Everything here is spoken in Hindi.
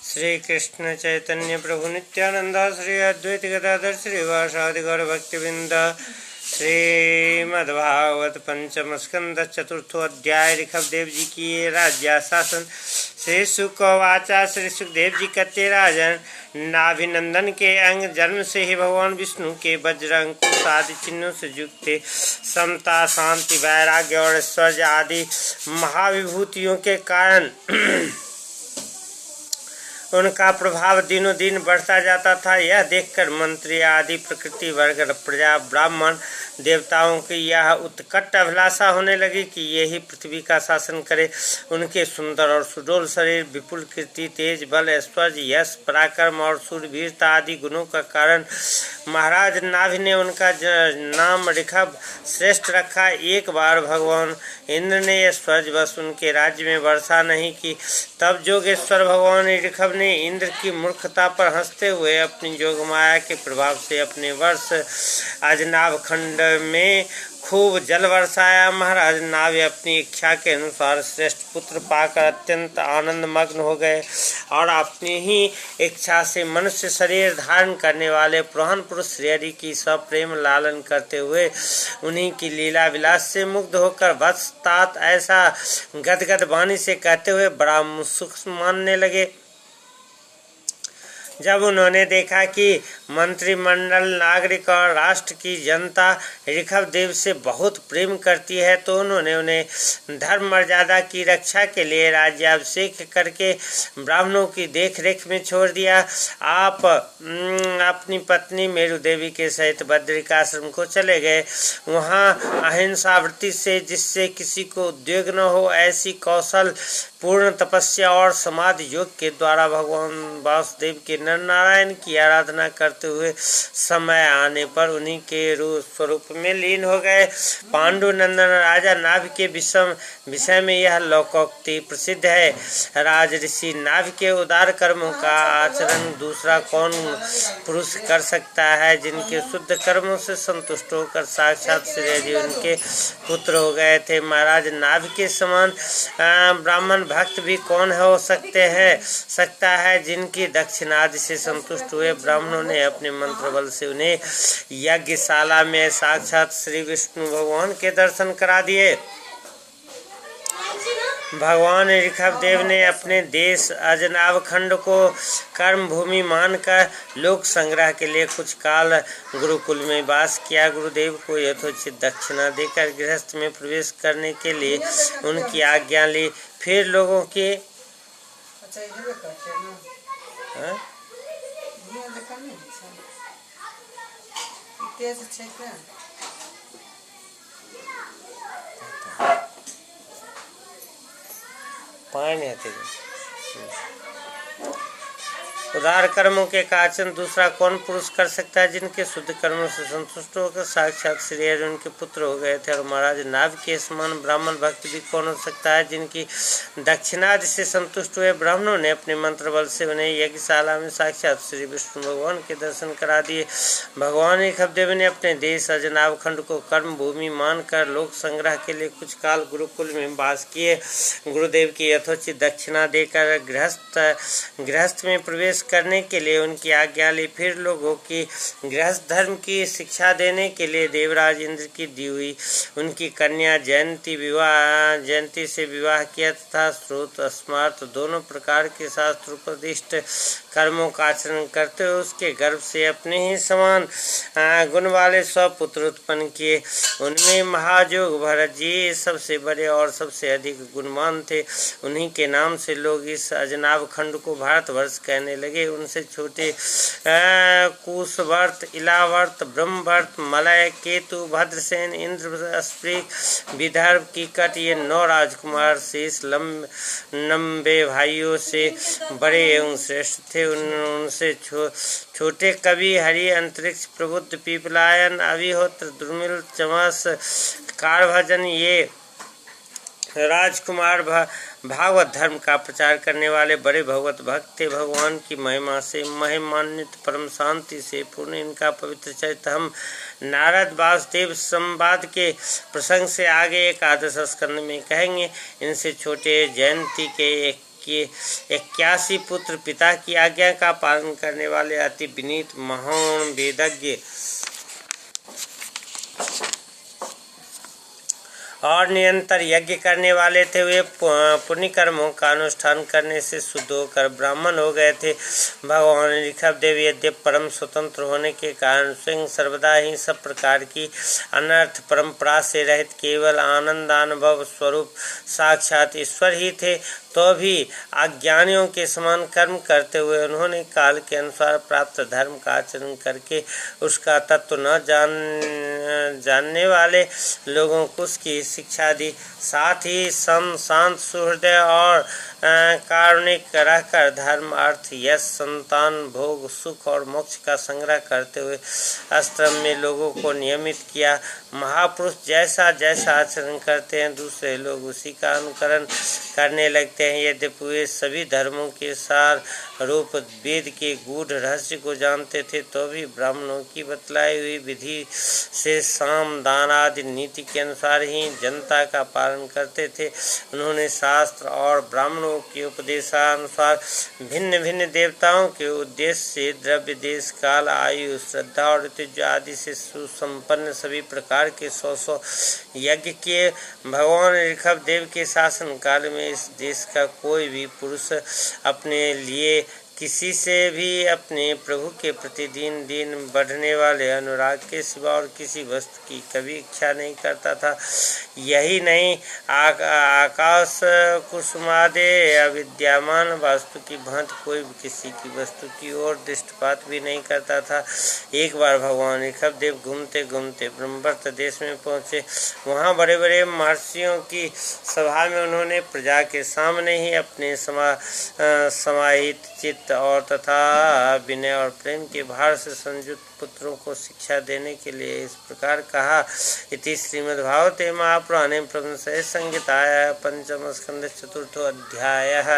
श्री कृष्ण चैतन्य प्रभु नित्यानंद श्री अद्वैत गदाधर श्रीवासादि गौर भक्तवृंद श्रीमद्भागवत पंचम स्कंद चतुर्थो अध्याय ऋषभदेव जी की राज्य शासन। श्री सुकवाचा श्री सुखदेव जी कहते राजन नाभिनंदन के अंग जन्म से ही भगवान विष्णु के वज्र अंकुश आदि चिन्हों से युक्त समता शांति वैराग्य और ऐश्वर्य आदि महाविभूतियों के कारण उनका प्रभाव दिनों दिन बढ़ता जाता था। यह देखकर मंत्री आदि प्रकृति वर्ग प्रजा ब्राह्मण देवताओं की यह उत्कट अभिलाषा होने लगी कि ये ही पृथ्वी का शासन करे। उनके सुंदर और सुडोल शरीर, विपुल कीर्ति, तेज बल, ऐश्वर्य, यश, पराक्रम और शूरवीरता आदि गुणों का कारण महाराज नाभि ने उनका नाम ऋषभ श्रेष्ठ रखा। एक बार भगवान इंद्र ने ऐश्वर्यवश उनके राज्य में वर्षा नहीं की। तब जोगेश्वर भगवान ऋषभ ने इंद्र की मूर्खता पर हंसते हुए अपनी जोगमाया के प्रभाव से अपने वर्ष अजनाभ खंड में खूब जल वर्षाया। महाराज नाभि अपनी इच्छा के अनुसार श्रेष्ठ पुत्र पाकर अत्यंत आनंद मग्न हो गए और अपनी ही इच्छा से मनुष्य शरीर धारण करने वाले पुराण पुरुष श्री हरि की सप्रेम लालन करते हुए उन्हीं की लीला विलास से मुग्ध होकर वत्स तात ऐसा गदगद वाणी से कहते हुए बड़ा सुख मानने लगे। जब उन्होंने देखा कि मंत्रिमंडल, नागरिक और राष्ट्र की जनता ऋषभदेव से बहुत प्रेम करती है तो उन्होंने उन्हें धर्म मर्यादा की रक्षा के लिए राज्याभिषेक करके ब्राह्मणों की देखरेख में छोड़ दिया। आप अपनी पत्नी मेरु देवी के सहित बद्रिकाश्रम को चले गए। वहाँ अहिंसा वृत्ति से, जिससे किसी को उद्योग न हो, ऐसी कौशल पूर्ण तपस्या और समाधि योग के द्वारा भगवान वासुदेव के नर नारायण की आराधना करते हुए समय आने पर उन्हीं के स्वरूप में लीन हो गए। पांडु नंदन राजा नाभि के विषय में यह लोकोक्ति प्रसिद्ध है। राज ऋषि नाभि के उदार कर्मों का आचरण दूसरा कौन पुरुष कर सकता है, जिनके शुद्ध कर्मों से संतुष्ट होकर साक्षात श्री हरि उनके पुत्र हो गए थे। महाराज नाभि के समान ब्राह्मण भक्त भी कौन हो सकता है, जिनकी दक्षिणादि से संतुष्ट हुए ब्राह्मणों ने अपने मंत्र बल से उन्हें यज्ञशाला में साक्षात श्री विष्णु भगवान के दर्शन करा दिए। भगवान ऋषभदेव ने अपने देश अजनाभ खंड को कर्म भूमि मानकर लोक संग्रह के लिए कुछ काल गुरुकुल में वास किया। गुरुदेव को यथोचित दक्षिणा देकर गृहस्थ में प्रवेश करने के लिए उनकी आज्ञा ली। फिर लोगों के पानी आते उदार कर्मों के आचरण दूसरा कौन पुरुष कर सकता है, जिनके शुद्ध कर्मों से संतुष्ट होकर साक्षात श्री हरि उनके पुत्र हो गए थे। और महाराज नाभि के समान ब्राह्मण भक्त भी कौन हो सकता है, जिनकी दक्षिणादि से संतुष्ट हुए ब्राह्मणों ने अपने मंत्र बल से उन्हें यज्ञशाला में साक्षात श्री विष्णु भगवान के दर्शन करा दिए। भगवान ऋषभदेव ने अपने देश अजनाभ खंड को कर्म भूमि मानकर लोक संग्रह के लिए कुछ काल गुरुकुल में वास किए। गुरुदेव की यथोचित दक्षिणा देकर गृहस्थ में प्रवेश करने के लिए उनकी आज्ञा ली। फिर लोगों की गृहस्थ धर्म की शिक्षा देने के लिए देवराज इंद्र की दी हुई उनकी कन्या जयंती से विवाह किया तथा स्रोत स्मार्त दोनों प्रकार के शास्त्रोपदिष्ट कर्मों का आचरण करते हुए उसके गर्भ से अपने ही समान गुण वाले स्वपुत्र उत्पन्न किए। उनमें महाजोग भरत जी सबसे बड़े और सबसे अधिक गुणवान थे। उन्हीं के नाम से लोग इस अजनाभ खंड को भारतवर्ष कहने लगे। उनसे छोटे कुशवर्त, इलावर्त, ब्रह्मवर्त, मलय, केतु, भद्रसेन, इंद्र, अस्पृक, विदर्भ, कीकट, ये 9 राजकुमार शेष लंबे भाइयों से बड़े एवं श्रेष्ठ थे। उनसे छोटे कवि हरि, अंतरिक्ष, प्रबुद्ध, पीपलायन, अभिहोत्र, दुर्मिल, चमस, कारभजन ये राजकुमार भागवत धर्म का प्रचार करने वाले बड़े भगवत भक्त थे। भगवान की महिमा से महिमान्वित परम शांति से पूर्ण इनका पवित्र चरित्र हम नारद वासुदेव संवाद के प्रसंग से आगे 11 स्कंद में कहेंगे। इनसे छोटे जयंती के 81 पुत्र, पिता की आज्ञा का पालन करने वाले, अति विनीत, महान वेदज्ञ और निरंतर यज्ञ करने वाले थे। वे पुण्य कर्मों का अनुष्ठान करने से शुद्ध होकर ब्राह्मण हो गए थे। भगवान ऋषभदेव यद्यपि परम स्वतंत्र होने के कारण स्वयं सर्वदा ही सब प्रकार की अनर्थ परंपरा से रहित केवल आनंदानुभव स्वरूप साक्षात ईश्वर ही थे, तो भी अज्ञानियों के समान कर्म करते हुए उन्होंने काल के अनुसार प्राप्त धर्म का आचरण करके उसका तत्व न जानने वाले लोगों को उसकी शिक्षा दी। साथ ही शांत सुहृदय और कारुणिक रहकर धर्म, अर्थ, यश, संतान, भोग, सुख और मोक्ष का संग्रह करते हुए आश्रम में लोगों को नियमित किया। महापुरुष जैसा जैसा आचरण करते हैं दूसरे लोग उसी का अनुकरण करने लगते हैं। यद्यपि वे सभी धर्मों के सार रूप वेद के गूढ़ रहस्य को जानते थे, तो भी ब्राह्मणों की बतलाई हुई विधि से साम दान आदि नीति के अनुसार ही जनता का पालन करते थे। उन्होंने शास्त्र और ब्राह्मणों के उपदेशानुसार भिन्न भिन्न देवताओं के उद्देश्य से द्रव्य, देश, काल, आयु, श्रद्धा और ऋतुज आदि से सुसंपन्न सभी प्रकार के 100 यज्ञ किए। भगवान ऋषभदेव के शासन काल में इस देश का कोई भी पुरुष अपने लिए किसी से भी अपने प्रभु के प्रति दिन दिन बढ़ने वाले अनुराग के सिवा और किसी वस्तु की कभी इच्छा नहीं करता था। यही नहीं, आकाश कुसुमादे अविद्यमान वस्तु की भांति कोई भी किसी की वस्तु की ओर दृष्टिपात भी नहीं करता था। एक बार भगवान ऋषभदेव घूमते घूमते ब्रह्मवर्त देश में पहुँचे। वहाँ बड़े बड़े महर्षियों की सभा में उन्होंने प्रजा के सामने ही अपने समाहित चित्त और तथा विनय और प्रेम के भार से संयुक्त पुत्रों को शिक्षा देने के लिए इस प्रकार कहा। इति श्रीमद्भागवते महापुराणे प्रभु संहितायां पंचम स्कंध चतुर्थो अध्यायः।